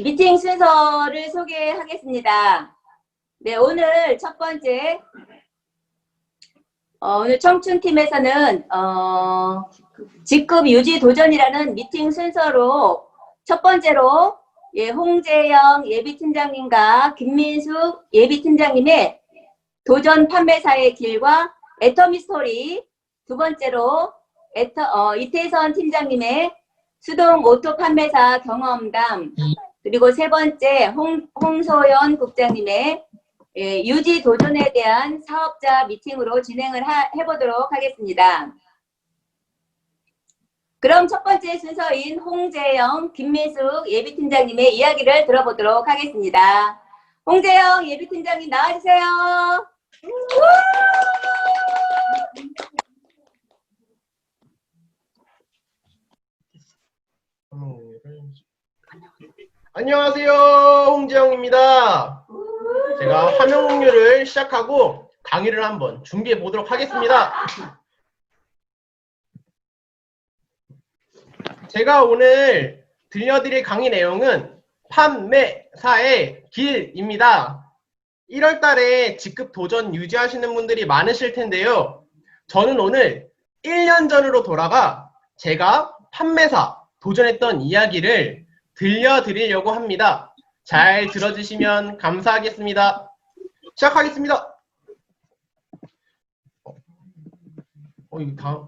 미팅 순서를 소개하겠습니다. 네, 오늘 첫 번째, 오늘 청춘팀에서는 직급 유지 도전이라는 미팅 순서로 첫 번째로 홍재영 예비팀장님과 김민숙 예비팀장님의 도전 판매사의 길과 애터미 스토리, 두 번째로 이태선 팀장님의 수동 오토 판매사 경험담, 그리고 세 번째 홍소연 국장님의 유지 도전에 대한 사업자 미팅으로 진행을 해보도록 하겠습니다. 그럼 첫 번째 순서인 홍재영, 김민숙 예비팀장님의 이야기를 들어보도록 하겠습니다. 홍재영 예비팀장님 나와주세요. 안녕하세요, 홍재영입니다. 제가 화면 공유를 시작하고 강의를 한번 준비해 보도록 하겠습니다. 제가 오늘 들려드릴 강의 내용은 판매사의 길입니다. 1월 달에 직급 도전 유지하시는 분들이 많으실 텐데요. 저는 오늘 1년 전으로 돌아가 제가 판매사 도전했던 이야기를 들려드리려고 합니다. 잘 들어주시면 감사하겠습니다. 시작하겠습니다. 이거 다음,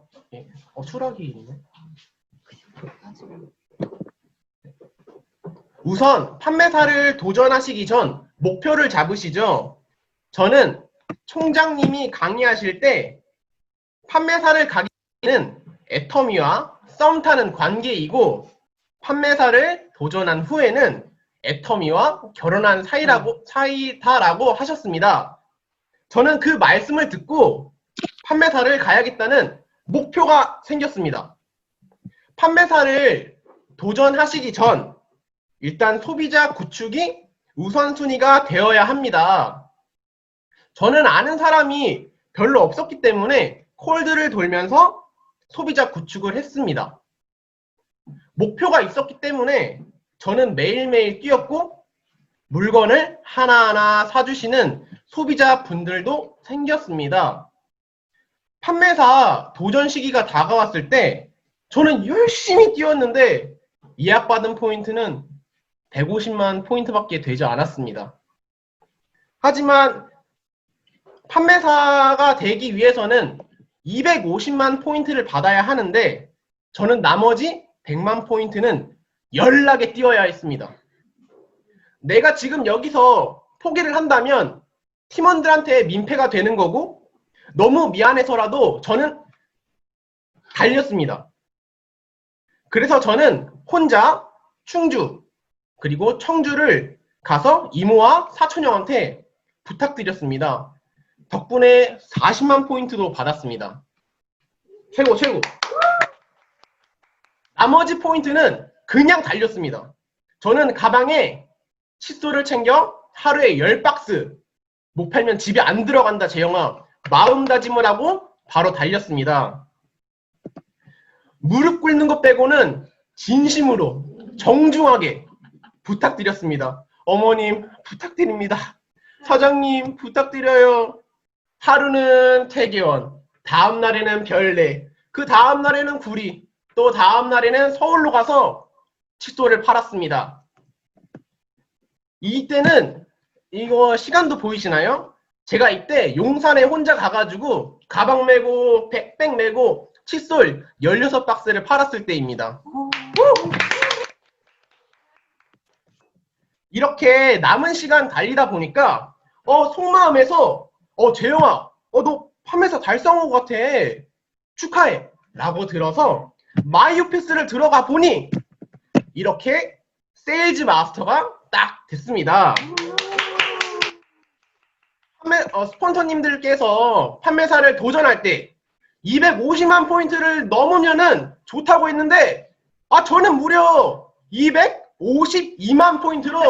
수락이 있네. 우선 판매사를 도전하시기 전 목표를 잡으시죠. 저는 총장님이 강의하실 때 판매사를 가기는 애터미와 썸 타는 관계이고 판매사를 도전한 후에는 애터미와 결혼한 사이다라고 하셨습니다. 저는 그 말씀을 듣고 판매사를 가야겠다는 목표가 생겼습니다. 판매사를 도전하시기 전 일단 소비자 구축이 우선순위가 되어야 합니다. 저는 아는 사람이 별로 없었기 때문에 콜드를 돌면서 소비자 구축을 했습니다. 목표가 있었기 때문에 저는 매일매일 뛰었고 물건을 하나하나 사주시는 소비자분들도 생겼습니다. 판매사 도전 시기가 다가왔을 때 저는 열심히 뛰었는데 예약받은 포인트는 150만 포인트밖에 되지 않았습니다. 하지만 판매사가 되기 위해서는 250만 포인트를 받아야 하는데 저는 나머지 100만 포인트는 열나게 뛰어야 했습니다. 내가 지금 여기서 포기를 한다면 팀원들한테 민폐가 되는 거고 너무 미안해서라도 저는 달렸습니다. 그래서 저는 혼자 충주 그리고 청주를 가서 이모와 사촌 형한테 부탁드렸습니다. 덕분에 40만 포인트도 받았습니다. 최고 최고. 나머지 포인트는 그냥 달렸습니다. 저는 가방에 칫솔을 챙겨 하루에 10박스 못 팔면 집에 안 들어간다 재영아 마음다짐을 하고 바로 달렸습니다. 무릎 꿇는 것 빼고는 진심으로 정중하게 부탁드렸습니다. 어머님 부탁드립니다. 사장님 부탁드려요. 하루는 태계원, 다음 날에는 별내, 그 다음 날에는 구리, 또 다음 날에는 서울로 가서 칫솔을 팔았습니다. 이때는 이거 시간도 보이시나요? 제가 이때 용산에 혼자 가가지고 가방 메고 백팩 메고 칫솔 16박스를 팔았을 때입니다. 이렇게 남은 시간 달리다 보니까 속마음에서 재영아 너 판매사 달성한 것 같아 축하해 라고 들어서 마이오피스를 들어가 보니 이렇게 세일즈 마스터가 딱 됐습니다. 스폰서님들께서 판매사를 도전할 때 250만 포인트를 넘으면은 좋다고 했는데 저는 무려 252만 포인트로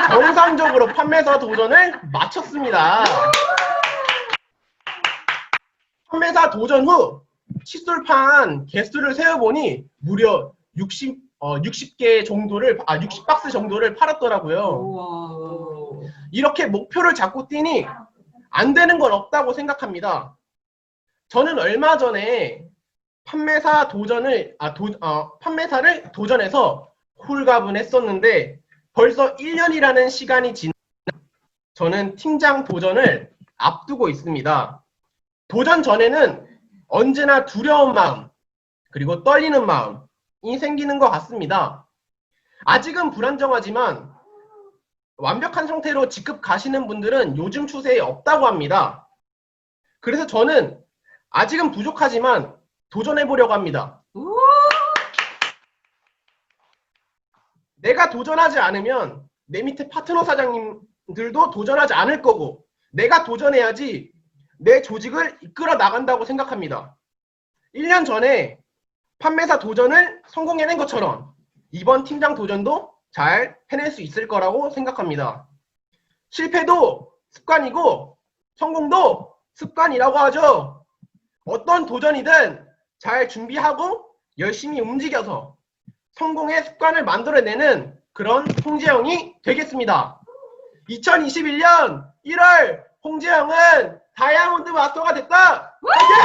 정상적으로 판매사 도전을 마쳤습니다. 판매사 도전 후 칫솔판 개수를 세어보니 무려 60개 정도를, 60박스 정도를 팔았더라고요. 우와. 이렇게 목표를 잡고 뛰니 안 되는 건 없다고 생각합니다. 저는 얼마 전에 판매사를 도전해서 홀가분했었는데 벌써 1년이라는 시간이 지나 저는 팀장 도전을 앞두고 있습니다. 도전 전에는 언제나 두려운 마음, 그리고 떨리는 마음이 생기는 것 같습니다. 아직은 불안정하지만 완벽한 상태로 직급 가시는 분들은 요즘 추세에 없다고 합니다. 그래서 저는 아직은 부족하지만 도전해보려고 합니다. 내가 도전하지 않으면 내 밑에 파트너 사장님들도 도전하지 않을 거고, 내가 도전해야지 내 조직을 이끌어 나간다고 생각합니다. 1년 전에 판매사 도전을 성공해낸 것처럼 이번 팀장 도전도 잘 해낼 수 있을 거라고 생각합니다. 실패도 습관이고 성공도 습관이라고 하죠. 어떤 도전이든 잘 준비하고 열심히 움직여서 성공의 습관을 만들어내는 그런 홍재영이 되겠습니다. 2021년 1월 홍재영은 다이아몬드 마스터가 됐다! 화이팅!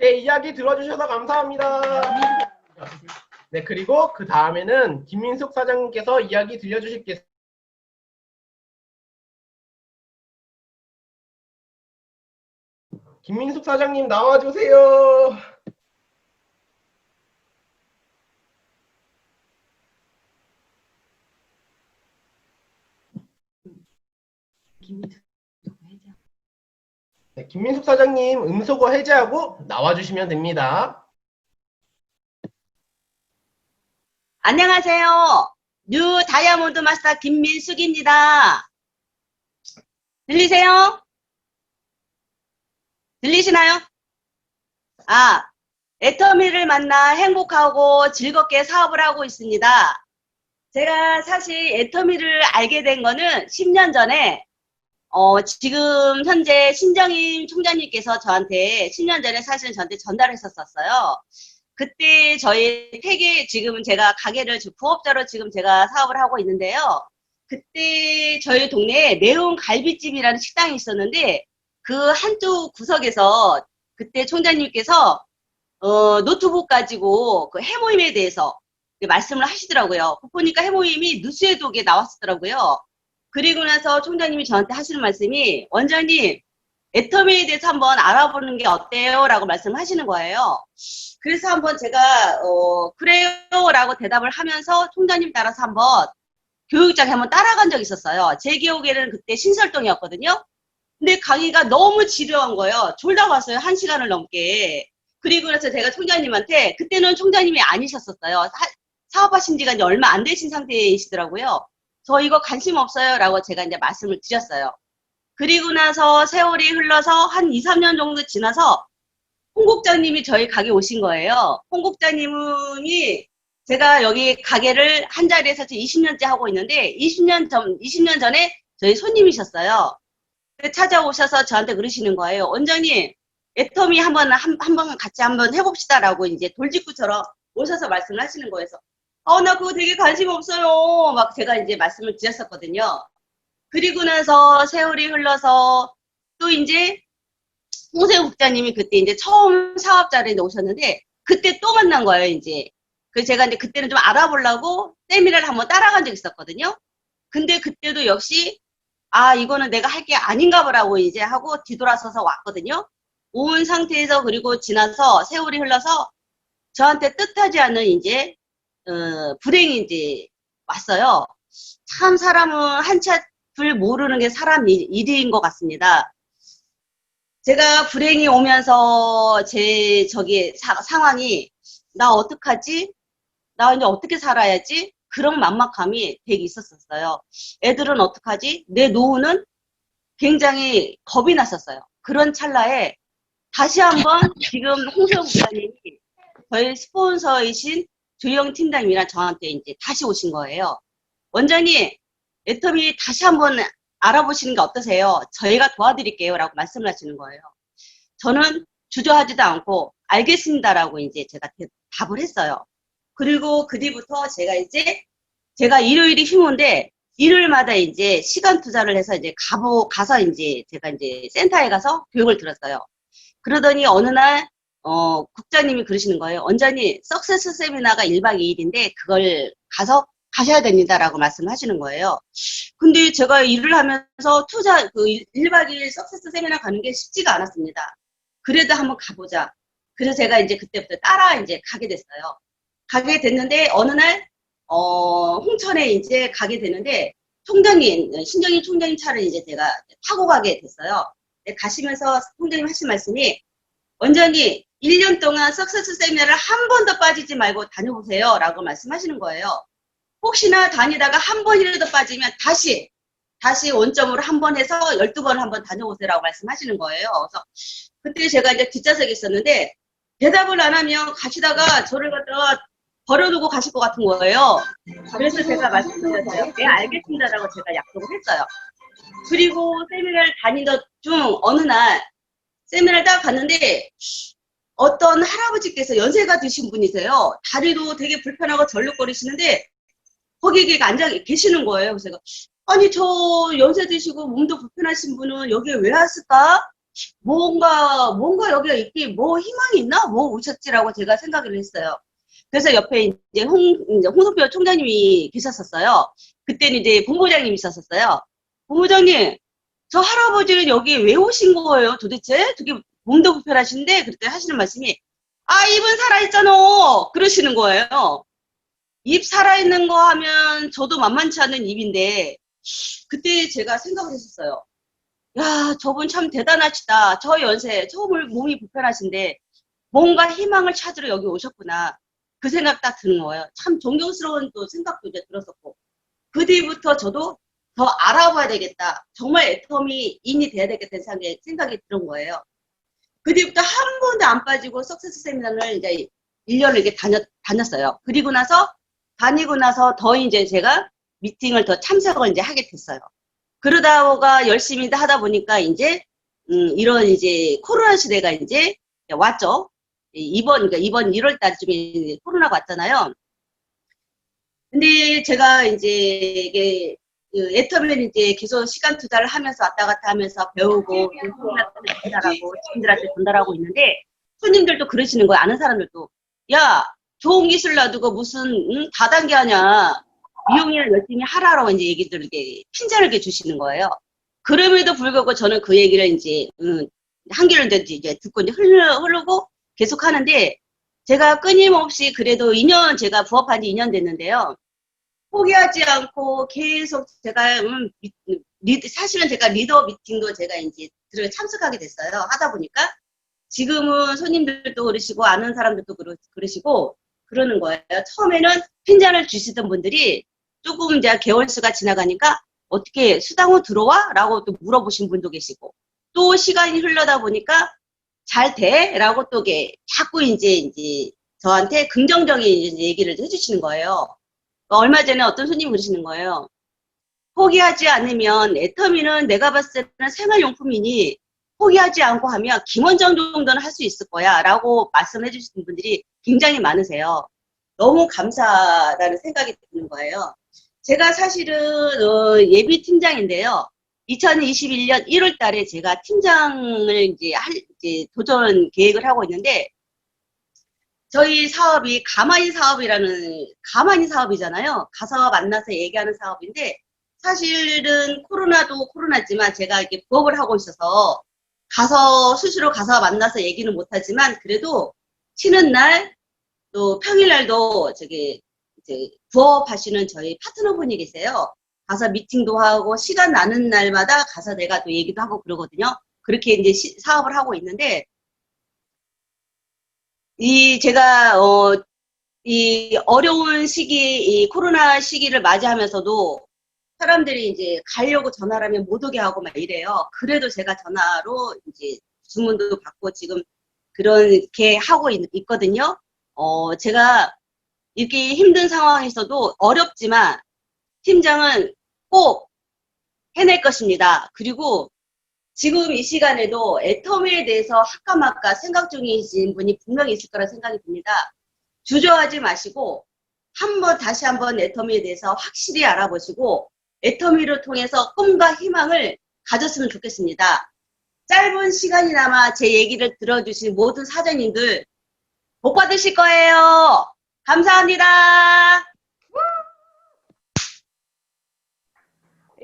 제 이야기 들어주셔서 감사합니다. 네, 그리고 그 다음에는 김민숙 사장님께서 이야기 들려주실게요. 김민숙 사장님 나와주세요. 네, 김민숙 사장님 음소거 해제하고 나와주시면 됩니다. 안녕하세요. 뉴 다이아몬드 마스터 김민숙입니다. 들리세요? 들리시나요? 애터미를 만나 행복하고 즐겁게 사업을 하고 있습니다. 제가 사실 애터미를 알게 된 거는 10년 전에 지금 현재 신정임 총장님께서 저한테 10년 전에 사실 저한테 전달했었어요. 그때 저희 지금 제가 가게를 부업자로 지금 제가 사업을 하고 있는데요. 그때 저희 동네에 매운 갈비집이라는 식당이 있었는데 그 한쪽 구석에서 그때 총장님께서 노트북 가지고 그 해모임에 대해서 말씀을 하시더라고요. 보니까 해모임이 뉴스에도 나왔었더라고요. 그리고 나서 총장님이 저한테 하시는 말씀이 원장님 애터미에 대해서 한번 알아보는 게 어때요? 라고 말씀하시는 거예요. 그래서 한번 제가 그래요 라고 대답을 하면서 총장님 따라서 한번 교육장에 한번 따라간 적이 있었어요. 제 기억에는 그때 신설동이었거든요. 근데 강의가 너무 지루한 거예요. 졸다 왔어요. 1시간을 넘게. 그리고 나서 제가 총장님한테 그때는 총장님이 아니셨었어요. 사업하신 지가 이제 얼마 안 되신 상태이시더라고요. 저 이거 관심 없어요 라고 제가 이제 말씀을 드렸어요. 그리고 나서 세월이 흘러서 한 2, 3년 정도 지나서 홍 국장님이 저희 가게 오신 거예요. 홍 국장님이 제가 여기 가게를 한 자리에서 지금 20년째 하고 있는데 20년 전에 저희 손님이셨어요. 찾아오셔서 저한테 그러시는 거예요. 원장님, 애터미 한번 같이 한번 해봅시다라고 이제 돌직구처럼 오셔서 말씀을 하시는 거예요. 나 그거 되게 관심 없어요. 막 제가 이제 말씀을 드렸었거든요. 그리고 나서 세월이 흘러서 또 이제 홍세우 국장님이 그때 이제 처음 사업자리에 오셨는데 그때 또 만난 거예요, 이제. 그래서 제가 이제 그때는 좀 알아보려고 세미나를 한번 따라간 적이 있었거든요. 근데 그때도 역시 이거는 내가 할 게 아닌가 보라고 이제 하고 뒤돌아서서 왔거든요. 온 상태에서 그리고 지나서 세월이 흘러서 저한테 뜻하지 않은 이제 불행이 이제 왔어요. 참 사람은 한치 앞을 모르는 게 사람 일인 것 같습니다. 제가 불행이 오면서 제 상황이 나 어떡하지? 나 이제 어떻게 살아야지? 그런 막막함이 되게 있었어요. 애들은 어떡하지? 내 노후는 굉장히 겁이 났었어요. 그런 찰나에 다시 한번 지금 홍세호 국장님이 저희 스폰서이신 조영 팀장님이랑 저한테 이제 다시 오신 거예요. 원장님, 애터미 다시 한번 알아보시는 게 어떠세요? 저희가 도와드릴게요. 라고 말씀을 하시는 거예요. 저는 주저하지도 않고 알겠습니다라고 이제 제가 답을 했어요. 그리고 그 뒤부터 제가 일요일이 휴무인데 일요일마다 이제 시간 투자를 해서 이제 가서 이제 제가 이제 센터에 가서 교육을 들었어요. 그러더니 어느 날 국장님이 그러시는 거예요. 원장님, 석세스 세미나가 1박 2일인데 그걸 가셔야 됩니다라고 말씀하시는 거예요. 근데 제가 일을 하면서 1박 2일 석세스 세미나 가는 게 쉽지가 않았습니다. 그래도 한번 가보자. 그래서 제가 이제 그때부터 따라 이제 가게 됐어요. 가게 됐는데 어느 날 홍천에 이제 가게 되는데 신정희 총장님 차를 이제 제가 타고 가게 됐어요. 가시면서 총장님 하신 말씀이 원장님 1년 동안 석세스 세미나를 한 번도 빠지지 말고 다녀보세요 라고 말씀하시는 거예요. 혹시나 다니다가 한 번이라도 빠지면 다시 원점으로 한 번 해서 12번을 한번 다녀오세요 라고 말씀하시는 거예요. 그래서 그때 제가 이제 뒷좌석에 있었는데 대답을 안 하면 가시다가 저를 갖다가 버려두고 가실 것 같은 거예요. 그래서 제가 말씀드렸어요. 네, 알겠습니다라고 제가 약속을 했어요. 그리고 세미나를 다니던 중 어느 날 세미나를 딱 갔는데 어떤 할아버지께서 연세가 드신 분이세요. 다리도 되게 불편하고 절룩거리시는데 거기에 앉아 계시는 거예요. 그래서 제가 아니 저 연세 드시고 몸도 불편하신 분은 여기에 왜 왔을까? 뭔가 여기가 있기 뭐 희망이 있나? 뭐 오셨지라고 제가 생각을 했어요. 그래서 옆에 이제 홍석표 총장님이 계셨었어요. 그때는 이제 본부장님이 있었어요. 본부장님, 저 할아버지는 여기 왜 오신 거예요? 도대체? 되게 몸도 불편하신데 그때 하시는 말씀이 입은 살아있잖아. 그러시는 거예요. 입 살아있는 거 하면 저도 만만치 않은 입인데 그때 제가 생각을 했었어요. 야, 저분 참 대단하시다. 저 연세, 저 몸이 불편하신데 뭔가 희망을 찾으러 여기 오셨구나. 그 생각 딱 드는 거예요. 참 존경스러운 또 생각도 이제 들었었고. 그 뒤부터 저도 더 알아봐야 되겠다. 정말 애터미인이 돼야 되겠다는 생각이 들은 거예요. 그 뒤부터 한 번도 안 빠지고 석세스 세미나를 이제 1년을 이렇게 다녔어요. 다니고 나서 더 이제 제가 미팅을 더 참석을 이제 하게 됐어요. 그러다가 열심히 하다 보니까 이제, 이런 이제 코로나 시대가 이제 왔죠. 이번 1월 달쯤에 코로나가 왔잖아요. 근데 제가 이제 이게 애터미는 이제 계속 시간 투자를 하면서 왔다 갔다 하면서 배우고 손님한테 전달하고 직원들한테 전달하고 있는데 손님들도 그러시는 거예요. 아는 사람들도 야 좋은 기술 놔두고 무슨 다단계 하냐 미용이나 열심히 하라라고 이제 얘기들 이렇게 핀잔을 이렇게 주시는 거예요. 그럼에도 불구하고 저는 그 얘기를 이제 한 귀를 이제 듣고 이제 흐르고 계속 하는데 제가 끊임없이 그래도 2년 제가 부업한 지 2년 됐는데요. 포기하지 않고 계속 제가 사실은 제가 리더 미팅도 제가 이제 참석하게 됐어요. 하다 보니까 지금은 손님들도 그러시고 아는 사람들도 그러시고 그러는 거예요. 처음에는 핀잔을 주시던 분들이 조금 이제 개월수가 지나가니까 어떻게 수당으로 들어와? 라고 또 물어보신 분도 계시고 또 시간이 흘러다 보니까 잘 돼? 라고 또 자꾸 이제 저한테 긍정적인 얘기를 해주시는 거예요. 얼마 전에 어떤 손님이 그러시는 거예요. 포기하지 않으면 애터미는 내가 봤을 때는 생활용품이니 포기하지 않고 하면 김원정 정도는 할 수 있을 거야 라고 말씀해 주시는 분들이 굉장히 많으세요. 너무 감사하다는 생각이 드는 거예요. 제가 사실은 예비 팀장인데요. 2021년 1월 달에 제가 팀장을 이제 도전 계획을 하고 있는데 저희 사업이 가만히 사업이잖아요. 가서 만나서 얘기하는 사업인데 사실은 코로나도 코로나지만 제가 이렇게 부업을 하고 있어서 수시로 가서 만나서 얘기는 못하지만 그래도 쉬는 날 또 평일날도 이제 부업하시는 저희 파트너분이 계세요. 가서 미팅도 하고 시간 나는 날마다 가서 내가 또 얘기도 하고 그러거든요. 그렇게 이제 사업을 하고 있는데 제가 이 어려운 시기, 이 코로나 시기를 맞이하면서도 사람들이 이제 가려고 전화를 하면 못 오게 하고 막 이래요. 그래도 제가 전화로 이제 주문도 받고 지금 그렇게 하고 있거든요. 제가 이렇게 힘든 상황에서도 어렵지만 팀장은 꼭 해낼 것입니다. 그리고 지금 이 시간에도 애터미에 대해서 학과막과 생각 중이신 분이 분명히 있을 거라 생각이 듭니다. 주저하지 마시고 다시 한번 애터미에 대해서 확실히 알아보시고 애터미를 통해서 꿈과 희망을 가졌으면 좋겠습니다. 짧은 시간이나마 제 얘기를 들어주신 모든 사장님들 복 받으실 거예요. 감사합니다.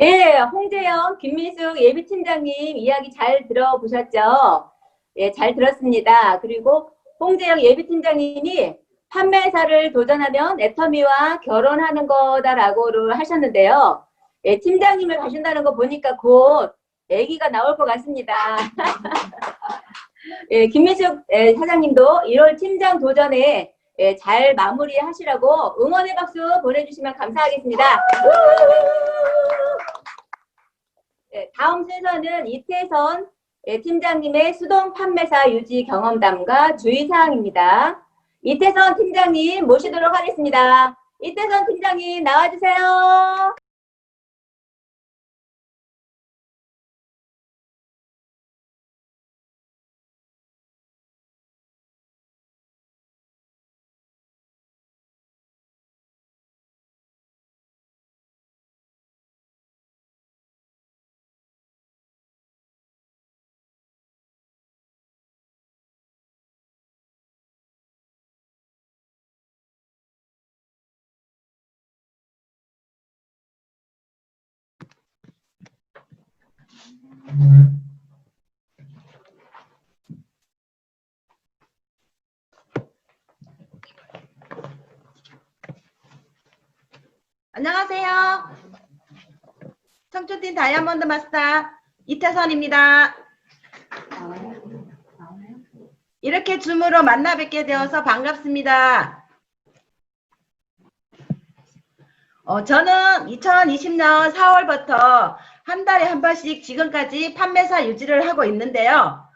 예, 홍재영, 김민숙 예비팀장님 이야기 잘 들어보셨죠? 예, 잘 들었습니다. 그리고 홍재영 예비팀장님이 판매사를 도전하면 애터미와 결혼하는 거다라고를 하셨는데요. 예, 팀장님을 가신다는 거 보니까 곧 아기가 나올 것 같습니다. 예, 김민숙 사장님도 1월 팀장 도전에 잘 마무리하시라고 응원의 박수 보내주시면 감사하겠습니다. 다음 순서는 이태선 팀장님의 수동 판매사 유지 경험담과 주의사항입니다. 이태선 팀장님 모시도록 하겠습니다. 이태선 팀장님 나와주세요. 안녕하세요. 청춘팀 다이아몬드 마스터 이태선입니다. 이렇게 줌으로 만나 뵙게 되어서 반갑습니다. 저는 2020년 4월부터 한 달에 한 번씩 지금까지 판매사 유지를 하고 있는데요.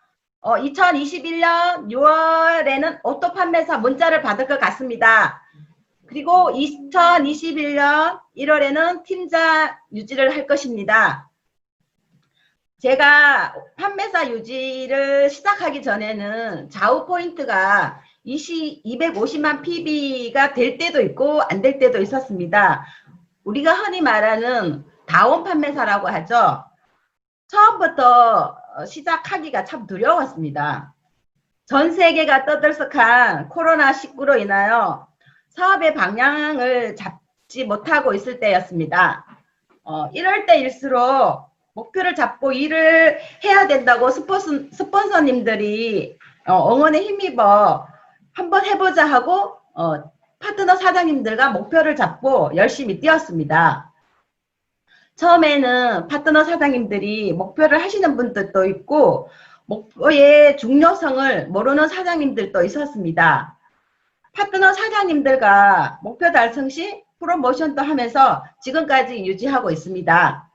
2021년 6월에는 오토 판매사 문자를 받을 것 같습니다. 그리고 2021년 1월에는 팀장 유지를 할 것입니다. 제가 판매사 유지를 시작하기 전에는 좌우 포인트가 250만 PB가 될 때도 있고 안 될 때도 있었습니다. 우리가 흔히 말하는 다운 판매사라고 하죠. 처음부터 시작하기가 참 두려웠습니다. 전 세계가 떠들썩한 코로나19로 인하여 사업의 방향을 잡지 못하고 있을 때였습니다. 이럴 때일수록 목표를 잡고 일을 해야 된다고 스폰서님들이 응원에 힘입어 한번 해보자 하고 파트너 사장님들과 목표를 잡고 열심히 뛰었습니다. 처음에는 파트너 사장님들이 목표를 하시는 분들도 있고 목표의 중요성을 모르는 사장님들도 있었습니다. 파트너 사장님들과 목표 달성 시 프로모션도 하면서 지금까지 유지하고 있습니다.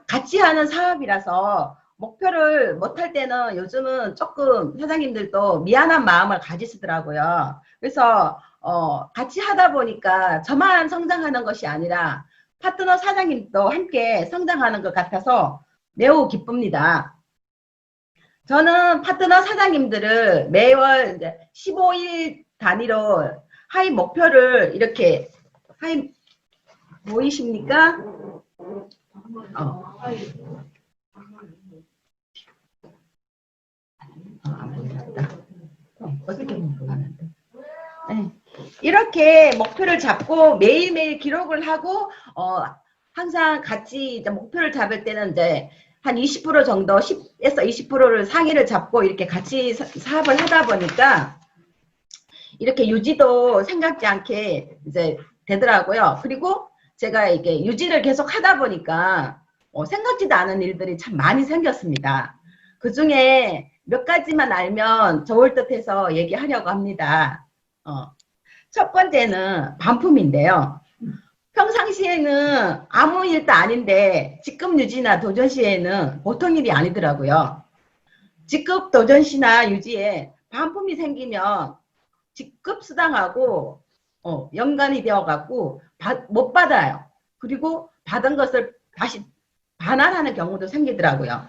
같이 하는 사업이라서 목표를 못할 때는 요즘은 조금 사장님들도 미안한 마음을 가지시더라고요. 그래서 같이 하다 보니까 저만 성장하는 것이 아니라 파트너 사장님도 함께 성장하는 것 같아서 매우 기쁩니다. 저는 파트너 사장님들을 매월 이제 15일 단위로 하이 목표를 이렇게 하이 보이십니까? 어떻게 보면 네. 이렇게 목표를 잡고 매일매일 기록을 하고 항상 같이 이제 목표를 잡을 때는 이제 한 20% 정도 10에서 20%를 상위를 잡고 이렇게 같이 사업을 하다 보니까 이렇게 유지도 생각지 않게 이제 되더라고요. 그리고 제가 이게 유지를 계속 하다 보니까 생각지도 않은 일들이 참 많이 생겼습니다. 그 중에 몇 가지만 알면 좋을 듯해서 얘기하려고 합니다. 첫 번째는 반품인데요. 평상시에는 아무 일도 아닌데 직급 유지나 도전 시에는 보통 일이 아니더라고요. 직급 도전 시나 유지에 반품이 생기면 직급 수당하고 연관이 되어 갖고 못 받아요. 그리고 받은 것을 다시 반환하는 경우도 생기더라고요.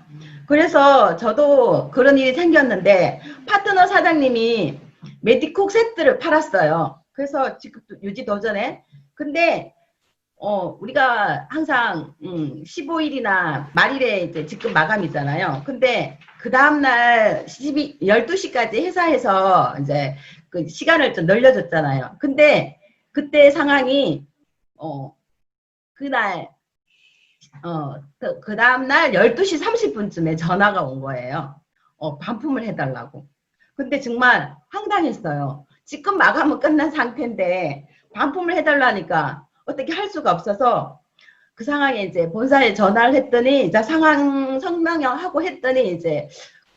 그래서 저도 그런 일이 생겼는데 파트너 사장님이 메디콕 세트를 팔았어요. 그래서 지금 유지 도전에. 근데 우리가 항상 15일이나 말일에 이제 직급 마감이잖아요. 근데 그 다음날 12시까지 회사에서 이제 그 시간을 좀 늘려줬잖아요. 근데 그때 상황이 그날 그 다음날 12시 30분쯤에 전화가 온 거예요. 반품을 해달라고. 근데 정말 황당했어요. 직급 마감은 끝난 상태인데 반품을 해달라니까 어떻게 할 수가 없어서 그 상황에 이제 본사에 전화를 했더니 이제 상황 설명하고 했더니 이제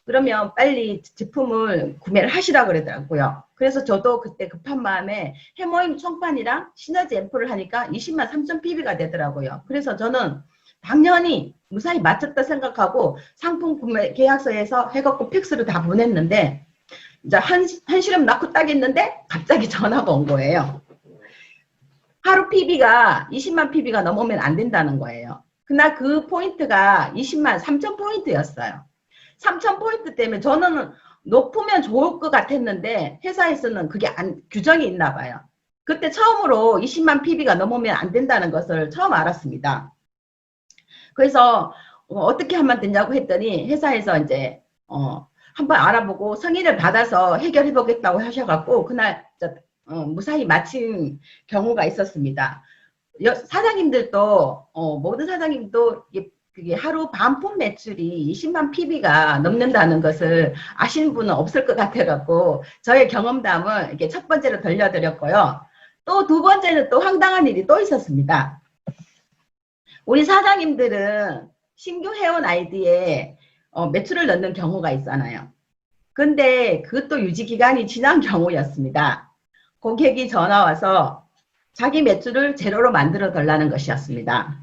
그러면 빨리 제품을 구매를 하시라고 그러더라고요. 그래서 저도 그때 급한 마음에 해모임 총판이랑 시너지 앰플을 하니까 20만 3천 PB가 되더라고요. 그래서 저는 당연히 무사히 맞췄다 생각하고 상품 구매 계약서에서 해갖고 픽스를 다 보냈는데 이제 한시름 낳고 딱 있는데 갑자기 전화가 온 거예요. 하루 PB가 20만 PB가 넘으면 안 된다는 거예요. 그날 그 포인트가 20만 3천 포인트였어요. 3천 포인트 때문에 저는 높으면 좋을 것 같았는데 회사에서는 그게 규정이 있나 봐요. 그때 처음으로 20만 PB가 넘으면 안 된다는 것을 처음 알았습니다. 그래서 어떻게 하면 되냐고 했더니 회사에서 이제 한번 알아보고 승인을 받아서 해결해 보겠다고 하셔갖고 그날 무사히 마친 경우가 있었습니다. 사장님들도 모든 사장님도 그게 하루 반품 매출이 20만 PB가 넘는다는 것을 아시는 분은 없을 것 같아갖고 저의 경험담을 이렇게 첫 번째로 들려드렸고요. 또 두 번째는 또 황당한 일이 또 있었습니다. 우리 사장님들은 신규 회원 아이디에 매출을 넣는 경우가 있잖아요. 근데 그것도 유지기간이 지난 경우였습니다. 고객이 전화 와서 자기 매출을 제로로 만들어 달라는 것이었습니다.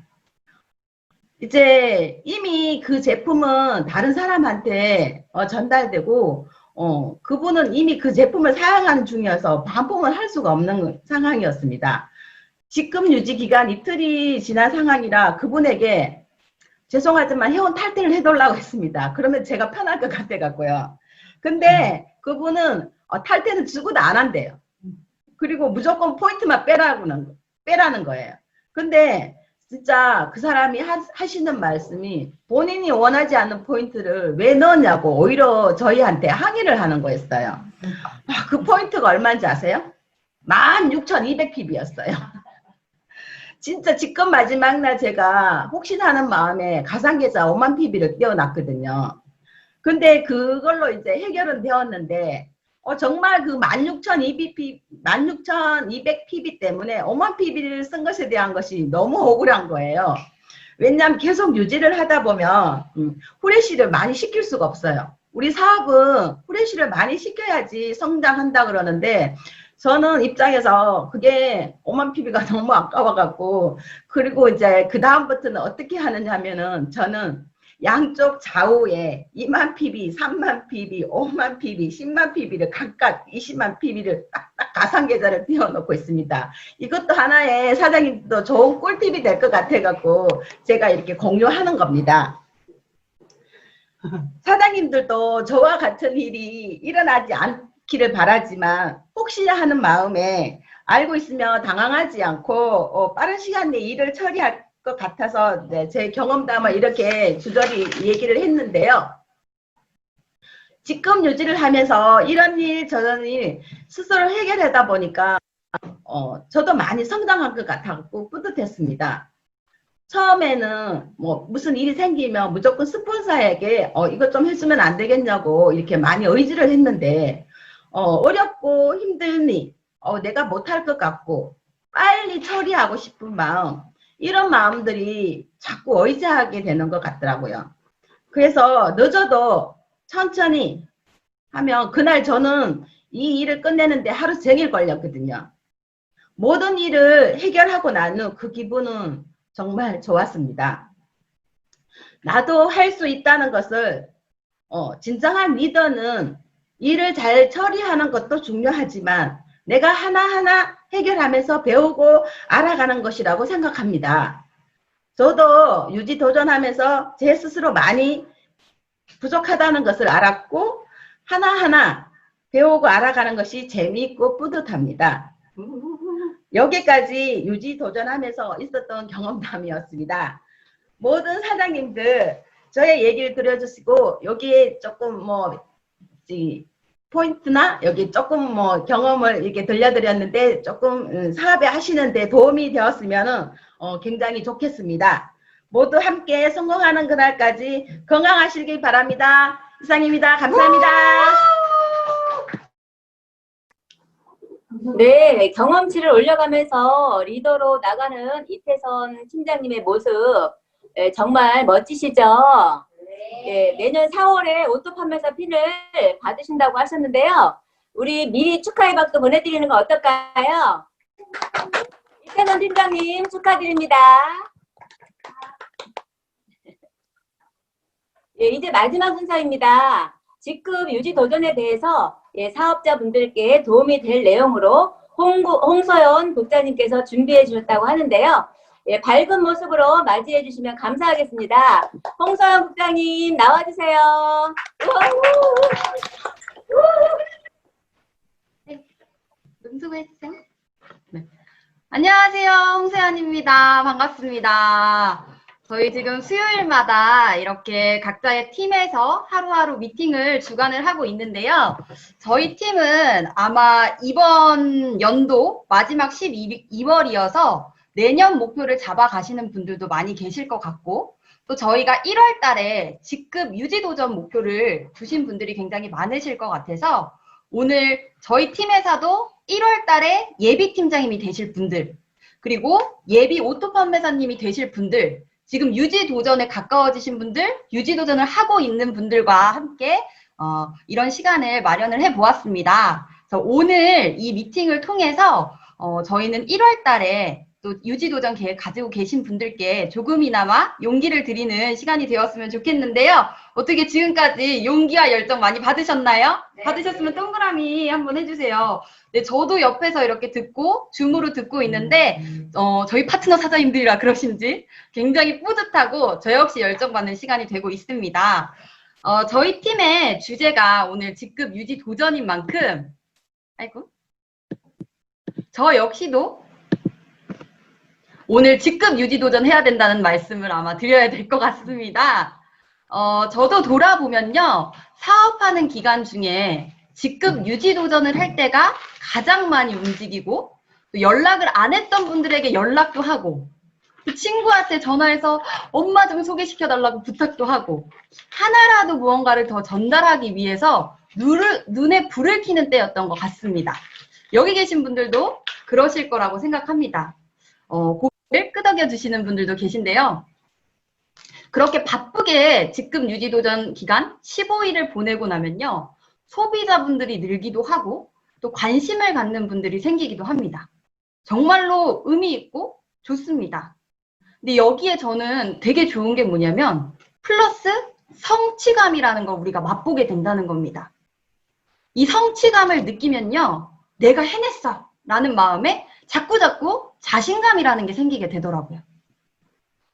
이제 이미 그 제품은 다른 사람한테 전달되고 그분은 이미 그 제품을 사용하는 중이어서 반품을 할 수가 없는 상황이었습니다. 직급 유지 기간 이틀이 지난 상황이라 그분에게 죄송하지만 회원 탈퇴를 해달라고 했습니다. 그러면 제가 편할 것 같아갖고요. 근데 그분은 탈퇴는 주고도 안 한대요. 그리고 무조건 포인트만 빼라는 거예요. 근데 진짜 그 사람이 하시는 말씀이 본인이 원하지 않는 포인트를 왜 넣었냐고 오히려 저희한테 항의를 하는 거였어요. 그 포인트가 얼마인지 아세요? 16,200PB였어요. 진짜 직급 마지막 날 제가 혹시나 하는 마음에 가상계좌 5만 PB를 띄워놨거든요. 근데 그걸로 이제 해결은 되었는데 정말 그 16,200PB 때문에 5만 PB를 쓴 것에 대한 것이 너무 억울한 거예요. 왜냐하면 계속 유지를 하다 보면 후레쉬를 많이 시킬 수가 없어요. 우리 사업은 후레쉬를 많이 시켜야지 성장한다 그러는데 저는 입장에서 그게 5만 PB가 너무 아까워갖고 그리고 이제 그 다음부터는 어떻게 하느냐 하면은 저는 양쪽 좌우에 2만 PB, 3만 PB, 5만 PB, 10만 PB를 각각 20만 PB를 딱딱 가상계좌를 띄워놓고 있습니다. 이것도 하나의 사장님도 좋은 꿀팁이 될 것 같아갖고 제가 이렇게 공유하는 겁니다. 사장님들도 저와 같은 일이 일어나지 않기를 바라지만 혹시나 하는 마음에 알고 있으면 당황하지 않고 빠른 시간 내에 일을 처리할 것 같아서 제 경험담을 이렇게 주저리 얘기를 했는데요. 직급 유지를 하면서 이런 일 저런 일 스스로 해결하다 보니까 저도 많이 성장한 것 같았고 뿌듯했습니다. 처음에는 뭐 무슨 일이 생기면 무조건 스폰서에게 이것 좀 해주면 안 되겠냐고 이렇게 많이 의지를 했는데 어렵고 힘드니 내가 못할 것 같고 빨리 처리하고 싶은 마음 이런 마음들이 자꾸 의지하게 되는 것 같더라고요. 그래서 늦어도 천천히 하면 그날 저는 이 일을 끝내는데 하루 종일 걸렸거든요. 모든 일을 해결하고 난 후 그 기분은 정말 좋았습니다. 나도 할 수 있다는 것을 진정한 리더는 일을 잘 처리하는 것도 중요하지만 내가 하나하나 해결하면서 배우고 알아가는 것이라고 생각합니다. 저도 유지 도전하면서 제 스스로 많이 부족하다는 것을 알았고 하나하나 배우고 알아가는 것이 재미있고 뿌듯합니다. 여기까지 유지 도전하면서 있었던 경험담이었습니다. 모든 사장님들 저의 얘기를 들어주시고 여기에 조금 포인트나 여기 조금 경험을 이렇게 들려드렸는데 조금 사업에 하시는데 도움이 되었으면 굉장히 좋겠습니다. 모두 함께 성공하는 그날까지 건강하시길 바랍니다. 이상입니다. 감사합니다. 네, 경험치를 올려가면서 리더로 나가는 이태선 팀장님의 모습 정말 멋지시죠? 네, 내년 4월에 오토 판매사 핀을 받으신다고 하셨는데요. 우리 미리 축하의 박수 보내드리는 거 어떨까요? 이태선 팀장님 축하드립니다. 예, 이제 마지막 순서입니다. 직급 유지 도전에 대해서 사업자분들께 도움이 될 내용으로 홍서연 국장님께서 준비해 주셨다고 하는데요. 예, 밝은 모습으로 맞이해 주시면 감사하겠습니다. 홍서연 국장님 나와주세요. 수고했어요. 네. 안녕하세요. 홍세연입니다. 반갑습니다. 저희 지금 수요일마다 이렇게 각자의 팀에서 하루하루 미팅을 주관을 하고 있는데요. 저희 팀은 아마 이번 연도 마지막 12월이어서 내년 목표를 잡아가시는 분들도 많이 계실 것 같고, 또 저희가 1월 달에 직급 유지 도전 목표를 두신 분들이 굉장히 많으실 것 같아서 오늘 저희 팀에서도 1월 달에 예비 팀장님이 되실 분들, 그리고 예비 오토 판매사님이 되실 분들, 지금 유지 도전에 가까워지신 분들, 유지 도전을 하고 있는 분들과 함께 이런 시간을 마련을 해 보았습니다. 그래서 오늘 이 미팅을 통해서 저희는 1월 달에 또 유지 도전 계획 가지고 계신 분들께 조금이나마 용기를 드리는 시간이 되었으면 좋겠는데요. 어떻게 지금까지 용기와 열정 많이 받으셨나요? 네. 받으셨으면 동그라미 한번 해주세요. 네, 저도 옆에서 이렇게 듣고 줌으로 듣고 있는데 저희 파트너 사장님들이라 그러신지 굉장히 뿌듯하고 저 역시 열정받는 시간이 되고 있습니다. 저희 팀의 주제가 오늘 직급 유지 도전인 만큼 저 역시도 오늘 직급 유지 도전 해야 된다는 말씀을 아마 드려야 될 것 같습니다. 저도 돌아보면요. 사업하는 기간 중에 직급 유지 도전을 할 때가 가장 많이 움직이고 또 연락을 안 했던 분들에게 연락도 하고 또 친구한테 전화해서 엄마 좀 소개시켜달라고 부탁도 하고 하나라도 무언가를 더 전달하기 위해서 눈에 불을 켜는 때였던 것 같습니다. 여기 계신 분들도 그러실 거라고 생각합니다. 고개를 끄덕여 주시는 분들도 계신데요. 그렇게 바쁘게 직급 유지 도전 기간 15일을 보내고 나면요. 소비자분들이 늘기도 하고 또 관심을 갖는 분들이 생기기도 합니다. 정말로 의미 있고 좋습니다. 근데 여기에 저는 되게 좋은 게 뭐냐면 플러스 성취감이라는 걸 우리가 맛보게 된다는 겁니다. 이 성취감을 느끼면요. 내가 해냈어 라는 마음에 자꾸자꾸 자신감이라는 게 생기게 되더라고요.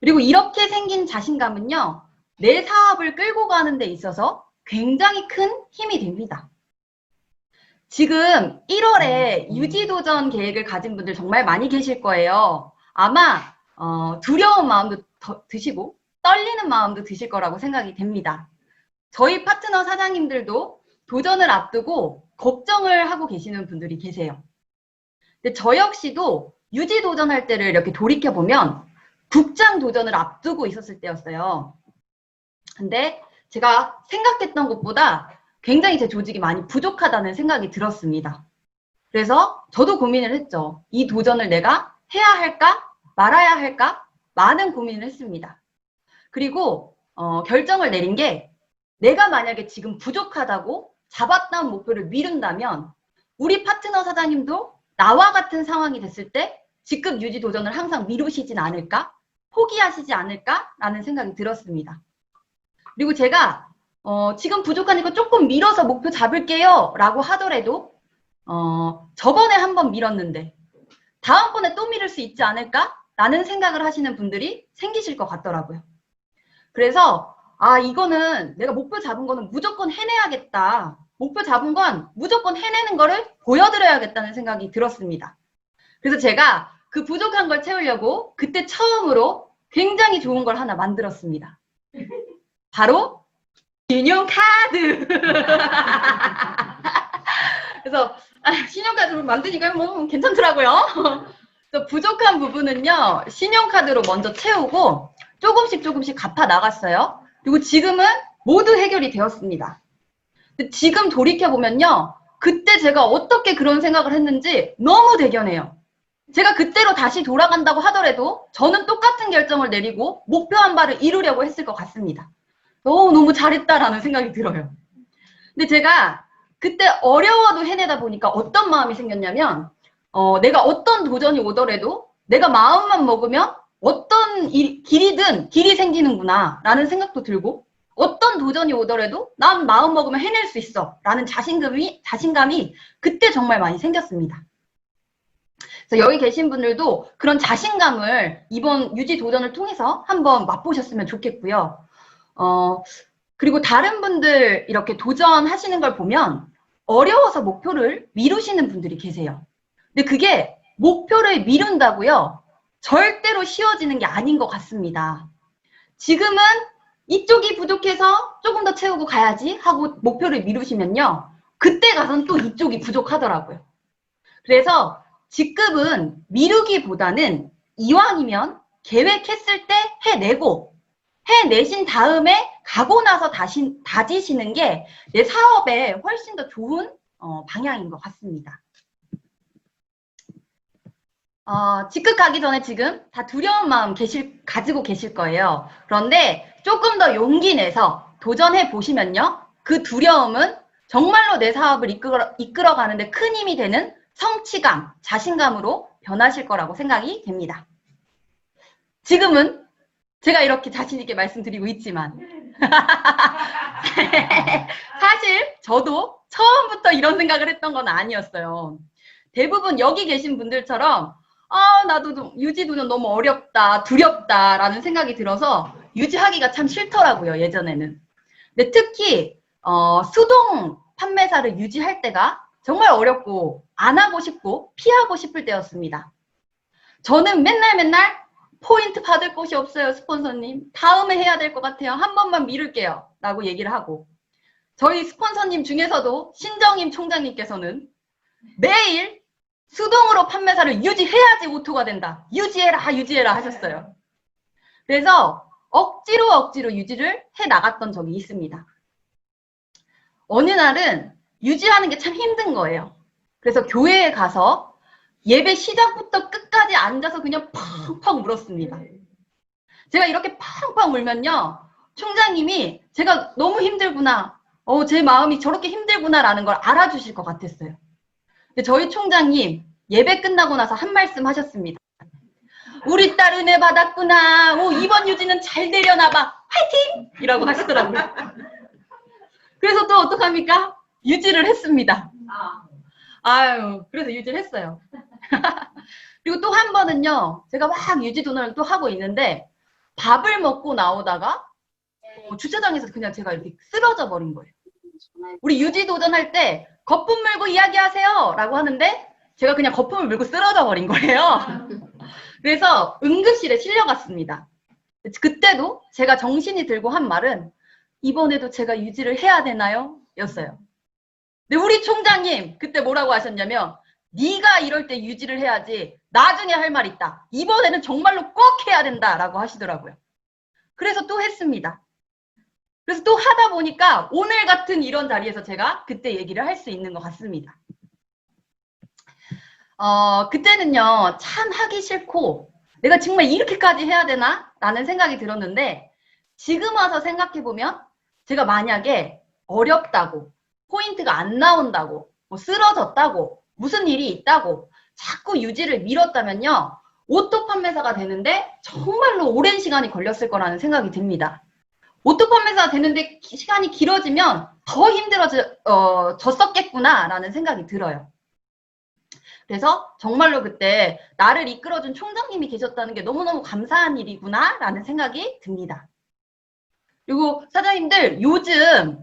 그리고 이렇게 생긴 자신감은요. 내 사업을 끌고 가는 데 있어서 굉장히 큰 힘이 됩니다. 지금 1월에 유지도전 계획을 가진 분들 정말 많이 계실 거예요. 아마 두려운 마음도 드시고 떨리는 마음도 드실 거라고 생각이 됩니다. 저희 파트너 사장님들도 도전을 앞두고 걱정을 하고 계시는 분들이 계세요. 근데 저 역시도 유지도전할 때를 이렇게 돌이켜보면 국장 도전을 앞두고 있었을 때였어요. 근데 제가 생각했던 것보다 굉장히 제 조직이 많이 부족하다는 생각이 들었습니다. 그래서 저도 고민을 했죠. 이 도전을 내가 해야 할까? 말아야 할까? 많은 고민을 했습니다. 그리고 결정을 내린 게 내가 만약에 지금 부족하다고 잡았던 목표를 미룬다면 우리 파트너 사장님도 나와 같은 상황이 됐을 때 직급 유지 도전을 항상 미루시진 않을까? 포기하시지 않을까라는 생각이 들었습니다. 그리고 제가 지금 부족하니까 조금 밀어서 목표 잡을게요 라고 하더라도 저번에 한번 밀었는데 다음번에 또 미룰 수 있지 않을까? 라는 생각을 하시는 분들이 생기실 것 같더라고요. 그래서 이거는 내가 목표 잡은 거는 무조건 해내야겠다. 목표 잡은 건 무조건 해내는 거를 보여드려야겠다는 생각이 들었습니다. 그래서 제가 그 부족한 걸 채우려고 그때 처음으로 굉장히 좋은 걸 하나 만들었습니다. 바로 신용카드. 그래서 신용카드를 만드니까 뭐 괜찮더라고요. 그래서 부족한 부분은요, 신용카드로 먼저 채우고 조금씩 갚아 나갔어요. 그리고 지금은 모두 해결이 되었습니다. 근데 지금 돌이켜보면요, 그때 제가 어떻게 그런 생각을 했는지 너무 대견해요. 제가 그때로 다시 돌아간다고 하더라도 저는 똑같은 결정을 내리고 목표한 바를 이루려고 했을 것 같습니다. 너무 잘했다라는 생각이 들어요. 근데 제가 그때 어려워도 해내다 보니까 어떤 마음이 생겼냐면, 내가 어떤 도전이 오더라도 내가 마음만 먹으면 어떤 길이든 길이 생기는구나 라는 생각도 들고, 어떤 도전이 오더라도 난 마음 먹으면 해낼 수 있어 라는 자신감이 그때 정말 많이 생겼습니다. 그래서 여기 계신 분들도 그런 자신감을 이번 유지 도전을 통해서 한번 맛보셨으면 좋겠고요. 그리고 다른 분들 이렇게 도전하시는 걸 보면 어려워서 목표를 미루시는 분들이 계세요. 근데 그게 목표를 미룬다고요, 절대로 쉬워지는 게 아닌 것 같습니다. 지금은 이쪽이 부족해서 조금 더 채우고 가야지 하고 목표를 미루시면요, 그때 가서는 또 이쪽이 부족하더라고요. 그래서 직급은 미루기보다는 이왕이면 계획했을 때 해내고, 해내신 다음에 가고 나서 다지시는 게 내 사업에 훨씬 더 좋은 방향인 것 같습니다. 직급 가기 전에 지금 다 두려운 마음 가지고 계실 거예요. 그런데 조금 더 용기 내서 도전해 보시면요, 그 두려움은 정말로 내 사업을 이끌어가는데 큰 힘이 되는 성취감, 자신감으로 변하실 거라고 생각이 됩니다. 지금은 제가 이렇게 자신 있게 말씀드리고 있지만 사실 저도 처음부터 이런 생각을 했던 건 아니었어요. 대부분 여기 계신 분들처럼 나도 유지도전 너무 어렵다, 두렵다 라는 생각이 들어서 유지하기가 참 싫더라고요, 예전에는. 근데 특히 수동 판매사를 유지할 때가 정말 어렵고 안 하고 싶고 피하고 싶을 때였습니다. 저는 맨날 포인트 받을 곳이 없어요, 스폰서님. 다음에 해야 될 것 같아요. 한 번만 미룰게요 라고 얘기를 하고, 저희 스폰서님 중에서도 신정임 총장님께서는 매일 수동으로 판매사를 유지해야지 오토가 된다, 유지해라 하셨어요. 그래서 억지로 유지를 해 나갔던 적이 있습니다. 어느 날은 유지하는 게 참 힘든 거예요. 그래서 교회에 가서 예배 시작부터 끝까지 앉아서 그냥 펑펑 울었습니다. 제가 이렇게 펑펑 울면요, 총장님이 제가 너무 힘들구나, 제 마음이 저렇게 힘들구나 라는 걸 알아주실 것 같았어요. 근데 저희 총장님 예배 끝나고 나서 한 말씀 하셨습니다. 우리 딸 은혜 받았구나, 이번 유지는 잘 되려나 봐, 화이팅! 이라고 하시더라고요. 그래서 또 어떡합니까? 유지를 했습니다. 그래서 유지를 했어요. 그리고 또 한 번은요, 제가 막 유지 도전을 또 하고 있는데 밥을 먹고 나오다가 주차장에서 그냥 제가 이렇게 쓰러져 버린 거예요. 우리 유지 도전할 때 거품 물고 이야기하세요 라고 하는데 제가 그냥 거품을 물고 쓰러져 버린 거예요. 그래서 응급실에 실려갔습니다. 그때도 제가 정신이 들고 한 말은 이번에도 제가 유지를 해야 되나요? 였어요. 근데 우리 총장님 그때 뭐라고 하셨냐면, 네가 이럴 때 유지를 해야지 나중에 할 말 있다, 이번에는 정말로 꼭 해야 된다 라고 하시더라고요. 그래서 또 했습니다. 그래서 또 하다 보니까 오늘 같은 이런 자리에서 제가 그때 얘기를 할 수 있는 것 같습니다. 그때는요, 참 하기 싫고 내가 정말 이렇게까지 해야 되나? 라는 생각이 들었는데, 지금 와서 생각해보면 제가 만약에 어렵다고, 포인트가 안 나온다고, 쓰러졌다고, 무슨 일이 있다고 자꾸 유지를 미뤘다면요, 오토 판매사가 되는데 정말로 오랜 시간이 걸렸을 거라는 생각이 듭니다. 오토 판매사가 되는데 시간이 길어지면 더 힘들어졌었겠구나 라는 생각이 들어요. 그래서 정말로 그때 나를 이끌어준 총장님이 계셨다는 게 너무너무 감사한 일이구나라는 생각이 듭니다. 그리고 사장님들 요즘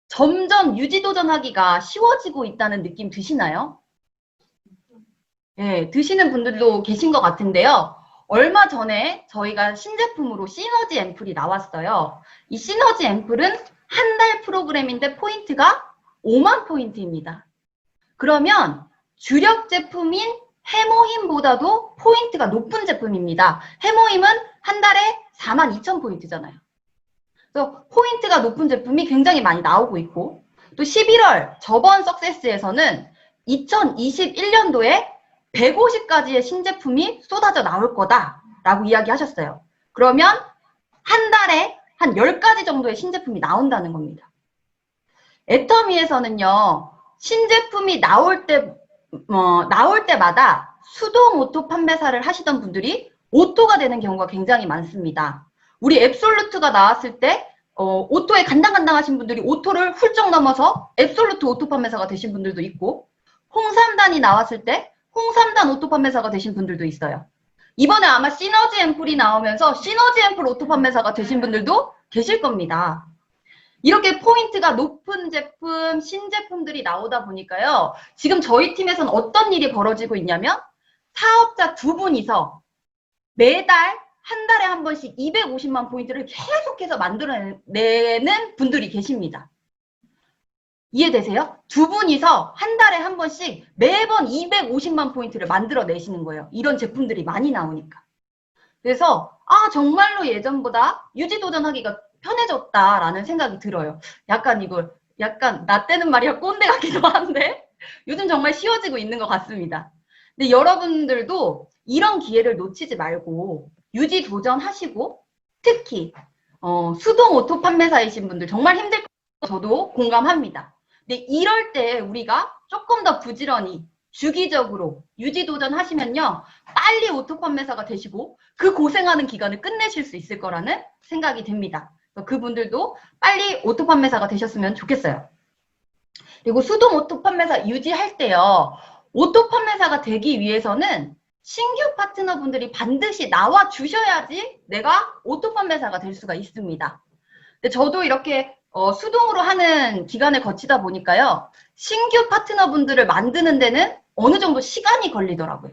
점점 유지도전하기가 쉬워지고 있다는 느낌 드시나요? 네, 드시는 분들도 계신 것 같은데요. 얼마 전에 저희가 신제품으로 시너지 앰플이 나왔어요. 이 시너지 앰플은 한 달 프로그램인데 포인트가 5만 포인트입니다. 그러면 주력 제품인 해모힘보다도 포인트가 높은 제품입니다. 해모힘은 한 달에 42,000포인트잖아요. 그래서 포인트가 높은 제품이 굉장히 많이 나오고 있고, 또 11월 저번 석세스에서는 2021년도에 150가지의 신제품이 쏟아져 나올 거다라고 이야기하셨어요. 그러면 한 달에 한 10가지 정도의 신제품이 나온다는 겁니다. 애터미에서는요, 신제품이 나올 때마다 수동 오토 판매사를 하시던 분들이 오토가 되는 경우가 굉장히 많습니다. 우리 앱솔루트가 나왔을 때 오토에 간당간당하신 분들이 오토를 훌쩍 넘어서 앱솔루트 오토 판매사가 되신 분들도 있고, 홍삼단이 나왔을 때 홍삼단 오토 판매사가 되신 분들도 있어요. 이번에 아마 시너지 앰플이 나오면서 시너지 앰플 오토 판매사가 되신 분들도 계실 겁니다. 이렇게 포인트가 높은 제품, 신제품들이 나오다 보니까요. 지금 저희 팀에서는 어떤 일이 벌어지고 있냐면 사업자 두 분이서 매달 한 달에 한 번씩 250만 포인트를 계속해서 만들어내는 분들이 계십니다. 이해되세요? 두 분이서 한 달에 한 번씩 매번 250만 포인트를 만들어내시는 거예요. 이런 제품들이 많이 나오니까. 그래서 정말로 예전보다 유지도전하기가 편해졌다라는 생각이 들어요. 약간 나 때는 말이야 꼰대 같기도 한데 요즘 정말 쉬워지고 있는 것 같습니다. 근데 여러분들도 이런 기회를 놓치지 말고 유지도전하시고, 특히 수동 오토 판매사이신 분들 정말 힘들 거 저도 공감합니다. 근데 이럴 때 우리가 조금 더 부지런히 주기적으로 유지도전 하시면요, 빨리 오토 판매사가 되시고 그 고생하는 기간을 끝내실 수 있을 거라는 생각이 듭니다. 그분들도 빨리 오토 판매사가 되셨으면 좋겠어요. 그리고 수동 오토 판매사 유지할 때요, 오토 판매사가 되기 위해서는 신규 파트너분들이 반드시 나와 주셔야지 내가 오토 판매사가 될 수가 있습니다. 근데 저도 이렇게 수동으로 하는 기간을 거치다 보니까요, 신규 파트너분들을 만드는 데는 어느 정도 시간이 걸리더라고요.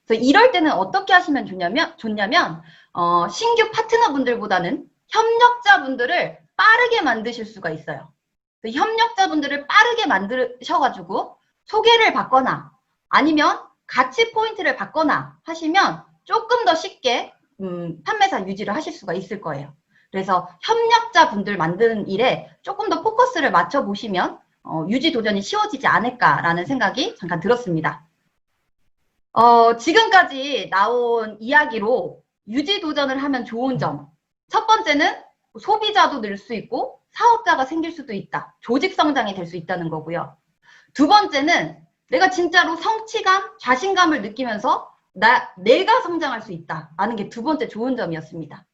그래서 이럴 때는 어떻게 하시면 좋냐면 신규 파트너분들보다는 협력자분들을 빠르게 만드실 수가 있어요. 협력자분들을 빠르게 만드셔가지고 소개를 받거나 아니면 같이 포인트를 받거나 하시면 조금 더 쉽게 판매사 유지를 하실 수가 있을 거예요. 그래서 협력자분들 만드는 일에 조금 더 포커스를 맞춰보시면 유지 도전이 쉬워지지 않을까라는 생각이 잠깐 들었습니다. 지금까지 나온 이야기로 유지 도전을 하면 좋은 점. 첫 번째는 소비자도 늘 수 있고 사업자가 생길 수도 있다. 조직 성장이 될 수 있다는 거고요. 두 번째는 내가 진짜로 성취감, 자신감을 느끼면서 내가 성장할 수 있다라는 게 두 번째 좋은 점이었습니다.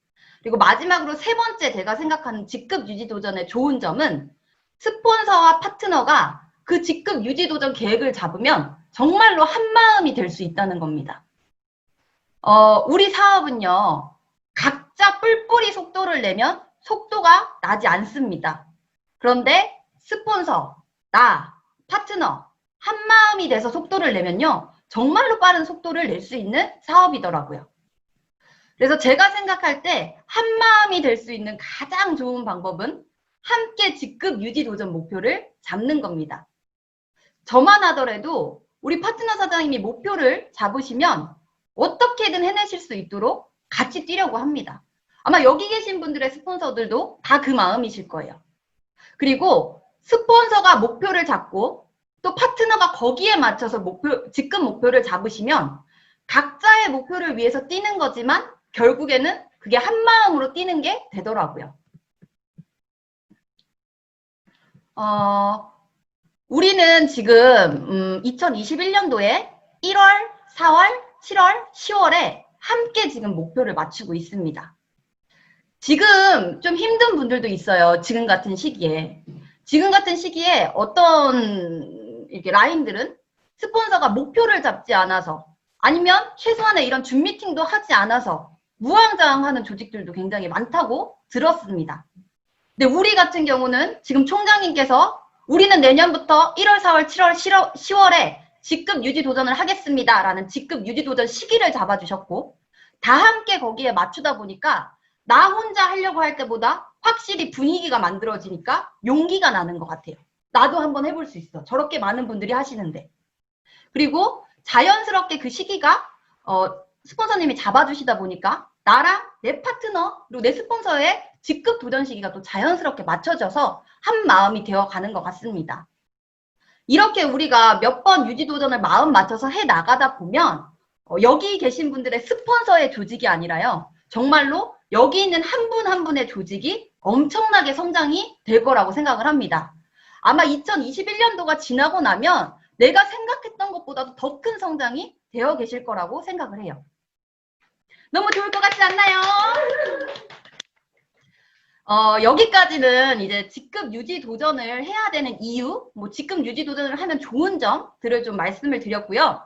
그리고 마지막으로 세 번째 제가 생각하는 직급 유지 도전의 좋은 점은 스폰서와 파트너가 그 직급 유지 도전 계획을 잡으면 정말로 한마음이 될 수 있다는 겁니다. 우리 사업은요, 각자 뿔뿔이 속도를 내면 속도가 나지 않습니다. 그런데 스폰서, 나, 파트너, 한마음이 돼서 속도를 내면요, 정말로 빠른 속도를 낼 수 있는 사업이더라고요. 그래서 제가 생각할 때 한마음이 될 수 있는 가장 좋은 방법은 함께 직급 유지 도전 목표를 잡는 겁니다. 저만 하더라도 우리 파트너 사장님이 목표를 잡으시면 어떻게든 해내실 수 있도록 같이 뛰려고 합니다. 아마 여기 계신 분들의 스폰서들도 다 그 마음이실 거예요. 그리고 스폰서가 목표를 잡고 또 파트너가 거기에 맞춰서 직급 목표를 잡으시면 각자의 목표를 위해서 뛰는 거지만 결국에는 그게 한 마음으로 뛰는 게 되더라고요. 우리는 지금 2021년도에 1월, 4월, 7월, 10월에 함께 지금 목표를 맞추고 있습니다. 지금 좀 힘든 분들도 있어요. 지금 같은 시기에. 지금 같은 시기에 어떤 이렇게 라인들은 스폰서가 목표를 잡지 않아서 아니면 최소한의 이런 준 미팅도 하지 않아서 무한장하는 조직들도 굉장히 많다고 들었습니다. 근데 우리 같은 경우는 지금 총장님께서 우리는 내년부터 1월, 4월, 7월, 10월에 직급 유지 도전을 하겠습니다. 라는 직급 유지 도전 시기를 잡아주셨고 다 함께 거기에 맞추다 보니까 나 혼자 하려고 할 때보다 확실히 분위기가 만들어지니까 용기가 나는 것 같아요. 나도 한번 해볼 수 있어. 저렇게 많은 분들이 하시는데. 그리고 자연스럽게 그 시기가 스폰서님이 잡아주시다 보니까 나랑 내 파트너 그리고 내 스폰서의 직급 도전 시기가 또 자연스럽게 맞춰져서 한 마음이 되어가는 것 같습니다. 이렇게 우리가 몇 번 유지 도전을 마음 맞춰서 해 나가다 보면 여기 계신 분들의 스폰서의 조직이 아니라요. 정말로 여기 있는 한 분 한 분의 조직이 엄청나게 성장이 될 거라고 생각을 합니다. 아마 2021년도가 지나고 나면 내가 생각했던 것보다도 더 큰 성장이 되어 계실 거라고 생각을 해요. 너무 좋을 것 같지 않나요? 여기까지는 이제 직급 유지 도전을 해야 되는 이유, 뭐 직급 유지 도전을 하면 좋은 점들을 좀 말씀을 드렸고요.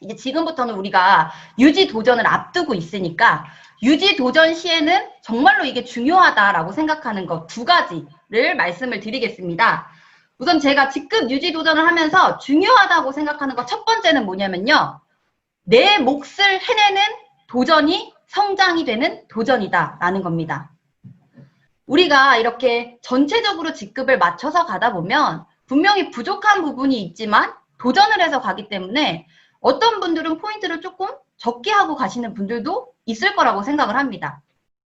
이제 지금부터는 우리가 유지 도전을 앞두고 있으니까 유지 도전 시에는 정말로 이게 중요하다라고 생각하는 것 두 가지를 말씀을 드리겠습니다. 우선 제가 직급 유지 도전을 하면서 중요하다고 생각하는 것 첫 번째는 뭐냐면요. 내 몫을 해내는 도전이 성장이 되는 도전이다라는 겁니다. 우리가 이렇게 전체적으로 직급을 맞춰서 가다 보면 분명히 부족한 부분이 있지만 도전을 해서 가기 때문에 어떤 분들은 포인트를 조금 적게 하고 가시는 분들도 있을 거라고 생각을 합니다.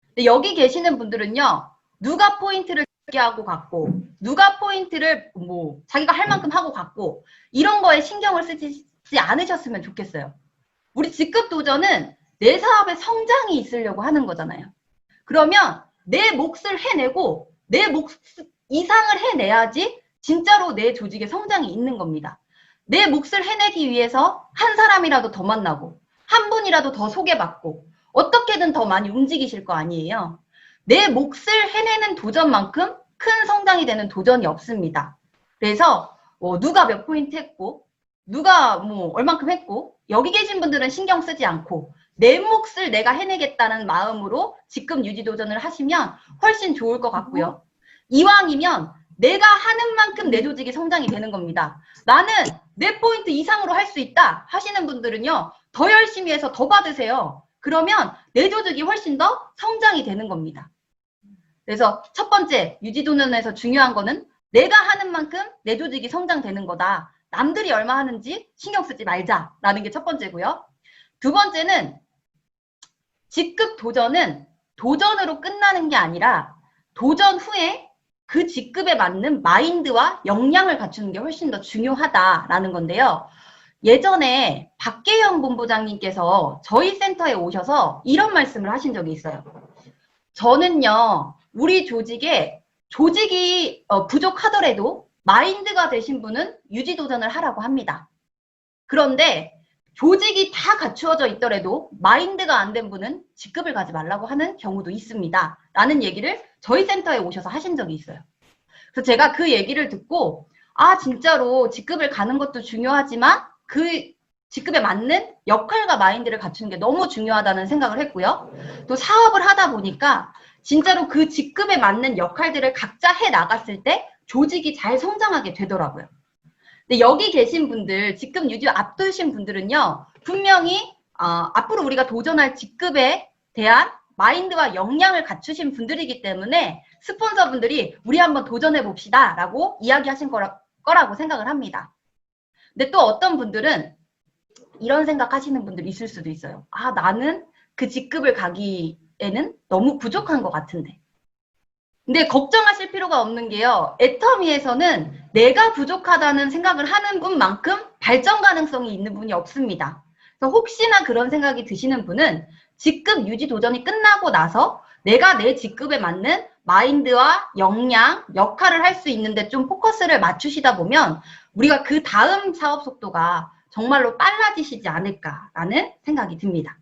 근데 여기 계시는 분들은요. 누가 포인트를 적게 하고 갔고 누가 포인트를 뭐 자기가 할 만큼 하고 갔고 이런 거에 신경을 쓰지 않으셨으면 좋겠어요. 우리 직급 도전은 내 사업의 성장이 있으려고 하는 거잖아요. 그러면 내 몫을 해내고 내 몫 이상을 해내야지 진짜로 내 조직의 성장이 있는 겁니다. 내 몫을 해내기 위해서 한 사람이라도 더 만나고 한 분이라도 더 소개받고 어떻게든 더 많이 움직이실 거 아니에요. 내 몫을 해내는 도전만큼 큰 성장이 되는 도전이 없습니다. 그래서 누가 몇 포인트 했고 누가 뭐 얼만큼 했고 여기 계신 분들은 신경 쓰지 않고 내 몫을 내가 해내겠다는 마음으로 직급 유지 도전을 하시면 훨씬 좋을 것 같고요. 이왕이면 내가 하는 만큼 내 조직이 성장이 되는 겁니다. 나는 내 포인트 이상으로 할 수 있다 하시는 분들은요. 더 열심히 해서 더 받으세요. 그러면 내 조직이 훨씬 더 성장이 되는 겁니다. 그래서 첫 번째 유지 도전에서 중요한 거는 내가 하는 만큼 내 조직이 성장되는 거다. 남들이 얼마 하는지 신경 쓰지 말자라는 게 첫 번째고요. 두 번째는 직급 도전은 도전으로 끝나는 게 아니라 도전 후에 그 직급에 맞는 마인드와 역량을 갖추는 게 훨씬 더 중요하다라는 건데요. 예전에 박계영 본부장님께서 저희 센터에 오셔서 이런 말씀을 하신 적이 있어요. 저는요, 우리 조직이 부족하더라도 마인드가 되신 분은 유지 도전을 하라고 합니다. 그런데 조직이 다 갖추어져 있더라도 마인드가 안 된 분은 직급을 가지 말라고 하는 경우도 있습니다. 라는 얘기를 저희 센터에 오셔서 하신 적이 있어요. 그래서 제가 그 얘기를 듣고 진짜로 직급을 가는 것도 중요하지만 그 직급에 맞는 역할과 마인드를 갖추는 게 너무 중요하다는 생각을 했고요. 또 사업을 하다 보니까 진짜로 그 직급에 맞는 역할들을 각자 해 나갔을 때 조직이 잘 성장하게 되더라고요. 근데 여기 계신 분들, 직급 유지 앞두신 분들은요, 분명히 앞으로 우리가 도전할 직급에 대한 마인드와 역량을 갖추신 분들이기 때문에 스폰서분들이 우리 한번 도전해 봅시다 라고 이야기하신 거라고 생각을 합니다. 근데 또 어떤 분들은 이런 생각하시는 분들이 있을 수도 있어요. 나는 그 직급을 가기에는 너무 부족한 것 같은데. 근데 걱정하실 필요가 없는 게요. 애터미에서는 내가 부족하다는 생각을 하는 분만큼 발전 가능성이 있는 분이 없습니다. 그래서 혹시나 그런 생각이 드시는 분은 직급 유지 도전이 끝나고 나서 내가 내 직급에 맞는 마인드와 역량, 역할을 할 수 있는데 좀 포커스를 맞추시다 보면 우리가 그 다음 사업 속도가 정말로 빨라지시지 않을까라는 생각이 듭니다.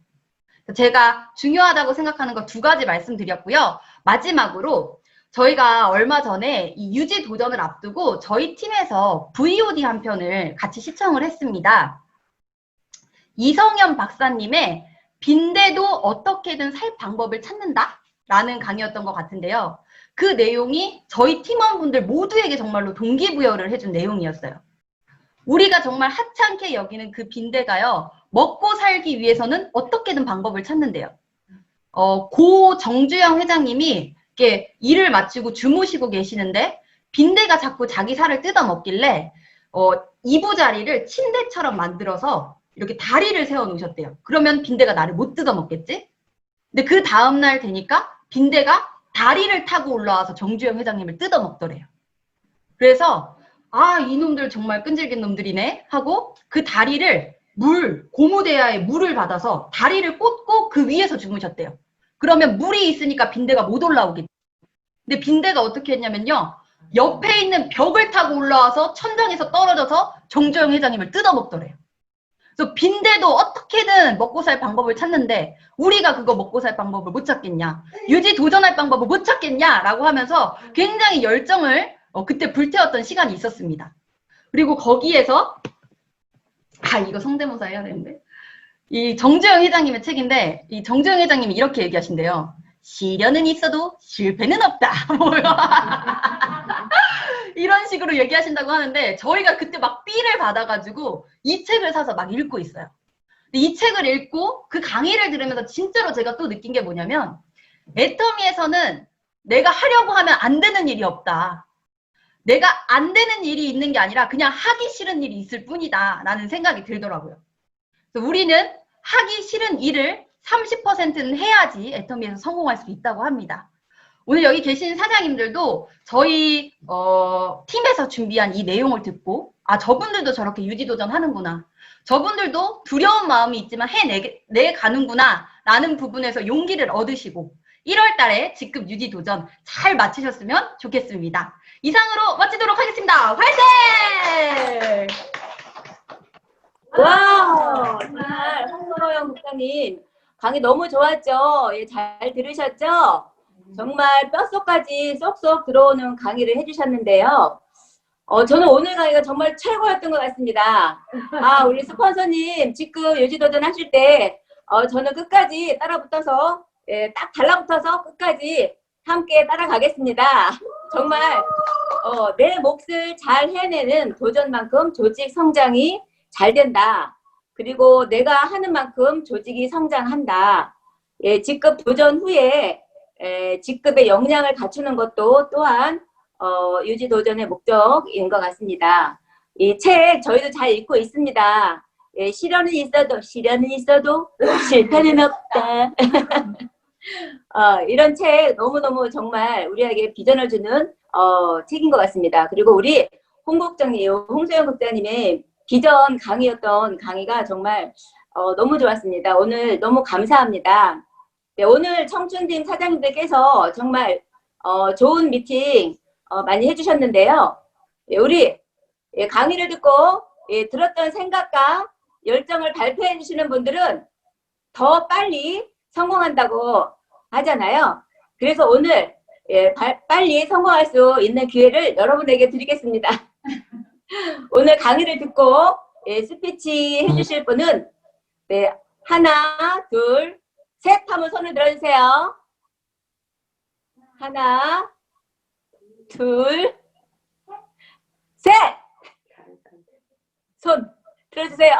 제가 중요하다고 생각하는 거 두 가지 말씀드렸고요. 마지막으로 저희가 얼마 전에 이 유지 도전을 앞두고 저희 팀에서 VOD 한 편을 같이 시청을 했습니다. 이성현 박사님의 빈대도 어떻게든 살 방법을 찾는다? 라는 강의였던 것 같은데요. 그 내용이 저희 팀원분들 모두에게 정말로 동기부여를 해준 내용이었어요. 우리가 정말 하찮게 여기는 그 빈대가요, 먹고 살기 위해서는 어떻게든 방법을 찾는데요. 고 정주영 회장님이 이렇게 일을 마치고 주무시고 계시는데 빈대가 자꾸 자기 살을 뜯어먹길래 이부자리를 침대처럼 만들어서 이렇게 다리를 세워 놓으셨대요. 그러면 빈대가 나를 못 뜯어먹겠지? 근데 그 다음날 되니까 빈대가 다리를 타고 올라와서 정주영 회장님을 뜯어먹더래요. 그래서 아, 이놈들 정말 끈질긴 놈들이네 하고 그 다리를 고무대야에 물을 받아서 다리를 꽂고 그 위에서 주무셨대요. 그러면 물이 있으니까 빈대가 못 올라오겠지. 근데 빈대가 어떻게 했냐면요. 옆에 있는 벽을 타고 올라와서 천장에서 떨어져서 정주영 회장님을 뜯어먹더래요. 그래서 빈대도 어떻게든 먹고 살 방법을 찾는데 우리가 그거 먹고 살 방법을 못 찾겠냐. 유지 도전할 방법을 못 찾겠냐라고 하면서 굉장히 열정을 그때 불태웠던 시간이 있었습니다. 그리고 거기에서 이거 성대모사 해야 되는데 이 정주영 회장님의 책인데 이 정주영 회장님이 이렇게 얘기하신대요. 시련은 있어도 실패는 없다. 이런 식으로 얘기하신다고 하는데 저희가 그때 막 삐를 받아가지고 이 책을 사서 막 읽고 있어요. 근데 이 책을 읽고 그 강의를 들으면서 진짜로 제가 또 느낀 게 뭐냐면 애터미에서는 내가 하려고 하면 안 되는 일이 없다. 내가 안 되는 일이 있는 게 아니라 그냥 하기 싫은 일이 있을 뿐이다 라는 생각이 들더라고요. 그래서 우리는 하기 싫은 일을 30%는 해야지 애터미에서 성공할 수 있다고 합니다. 오늘 여기 계신 사장님들도 저희 팀에서 준비한 이 내용을 듣고 저분들도 저렇게 유지도전 하는구나. 저분들도 두려운 마음이 있지만 해내가는구나 라는 부분에서 용기를 얻으시고 1월 달에 직급 유지도전 잘 마치셨으면 좋겠습니다. 이상으로 마치도록 하겠습니다. 화이팅! 와, 정말 황선호영 국장님 강의 너무 좋았죠? 예, 잘 들으셨죠? 정말 뼛속까지 쏙쏙 들어오는 강의를 해주셨는데요. 저는 오늘 강의가 정말 최고였던 것 같습니다. 우리 스폰서님 직급 유지도전 하실 때 저는 끝까지 따라붙어서 딱 달라붙어서 끝까지 함께 따라가겠습니다. 정말 내 몫을 잘 해내는 도전만큼 조직 성장이 잘 된다. 그리고 내가 하는 만큼 조직이 성장한다. 예, 직급 도전 후에 직급의 역량을 갖추는 것도 또한 유지 도전의 목적인 것 같습니다. 이 책 저희도 잘 읽고 있습니다. 예, 시련은 있어도 실패는 없다. 이런 책 너무너무 정말 우리에게 비전을 주는 책인 것 같습니다. 그리고 우리 홍소영 국장님의 비전 강의였던 강의가 정말 너무 좋았습니다. 오늘 너무 감사합니다. 네, 오늘 청춘팀 사장님들께서 정말 좋은 미팅 많이 해주셨는데요. 예, 우리 강의를 듣고 들었던 생각과 열정을 발표해 주시는 분들은 더 빨리 성공한다고 하잖아요. 그래서 오늘 빨리 성공할 수 있는 기회를 여러분에게 드리겠습니다. 오늘 강의를 듣고 스피치 해주실 분은 하나, 둘, 셋 하면 손을 들어주세요. 하나, 둘, 셋! 손 들어주세요.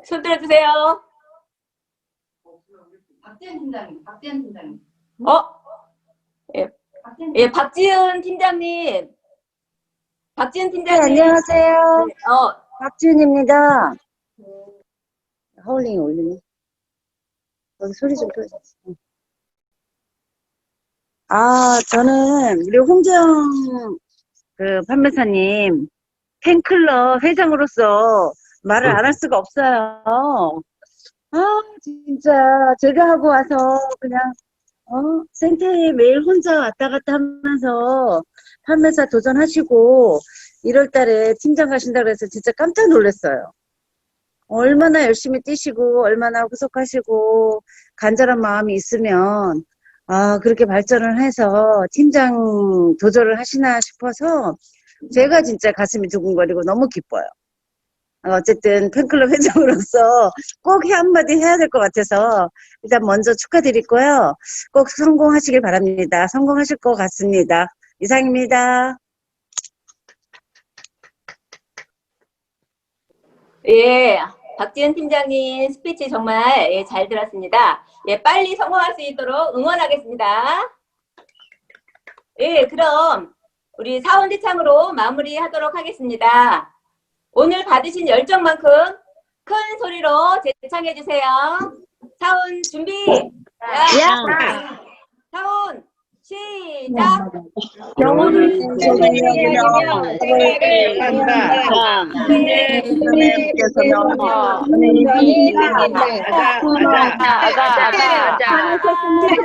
손 들어주세요. 박지은 팀장님. 박지은 팀장님. 박지은 네, 팀장님. 안녕하세요. 박지은입니다. 하울링이 올리네. 여기 소리 좀 켜주세요. 저는 우리 홍정 판매사님 팬클럽 회장으로서 말을 안 할 수가 없어요. 진짜 제가 하고 와서 그냥 센터에 매일 혼자 왔다 갔다 하면서 판매사 도전하시고 1월 달에 팀장 가신다 그래서 진짜 깜짝 놀랐어요. 얼마나 열심히 뛰시고 얼마나 후속하시고 간절한 마음이 있으면 그렇게 발전을 해서 팀장 도전을 하시나 싶어서 제가 진짜 가슴이 두근거리고 너무 기뻐요. 어쨌든 팬클럽 회장으로서 꼭 한마디 해야 될 것 같아서 일단 먼저 축하드리고요. 꼭 성공하시길 바랍니다. 성공하실 것 같습니다. 이상입니다. 예, 박지은 팀장님 스피치 정말 예, 잘 들었습니다. 예, 빨리 성공할 수 있도록 응원하겠습니다. 예, 그럼 우리 사원대창으로 마무리하도록 하겠습니다. 오늘 받으신 열정만큼 큰 소리로 제창해 주세요. 사원 준비. 자, 사원 시작. 영혼을 아자.